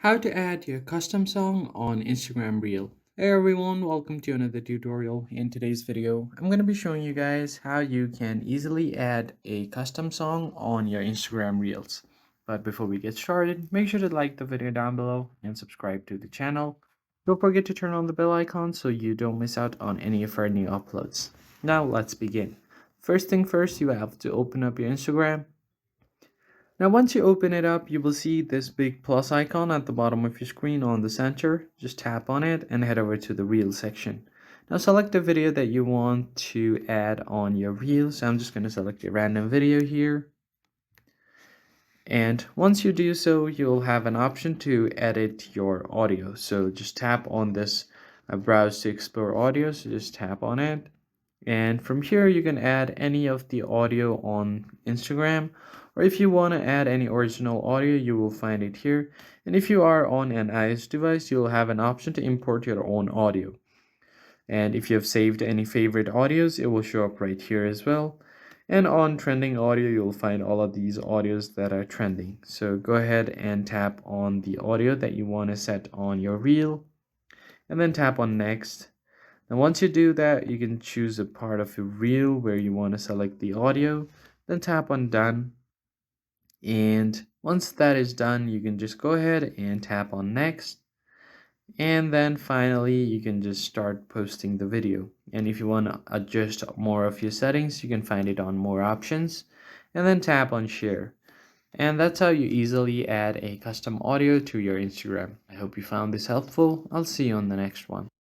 How to add your custom song on Instagram Reel. Hey everyone, welcome to another tutorial. In today's video, I'm going to be showing you guys how you can easily add a custom song on your Instagram Reels. But before we get started, make sure to like the video down below and subscribe to the channel. Don't forget to turn on the bell icon so you don't miss out on any of our new uploads. Now let's begin. First thing first, you have to open up your Instagram. Now once you open it up, you will see this big plus icon at the bottom of your screen on the center. Just tap on it and head over to the reel section. Now select the video that you want to add on your reel. So I'm just going to select a random video here. And once you do so, you'll have an option to edit your audio. So just tap on this browse to explore audio. So just tap on it. And from here, you can add any of the audio on Instagram, or if you want to add any original audio, you will find it here. And if you are on an iOS device, you'll have an option to import your own audio. And if you have saved any favorite audios, it will show up right here as well. And on trending audio, you'll find all of these audios that are trending. So go ahead and tap on the audio that you want to set on your reel, and then tap on next. And once you do that, you can choose a part of your reel where you want to select the audio, then tap on done. And once that is done, you can just go ahead and tap on next. And then finally, you can just start posting the video. And if you want to adjust more of your settings, you can find it on more options and then tap on share. And that's how you easily add a custom audio to your Instagram. I hope you found this helpful. I'll see you on the next one.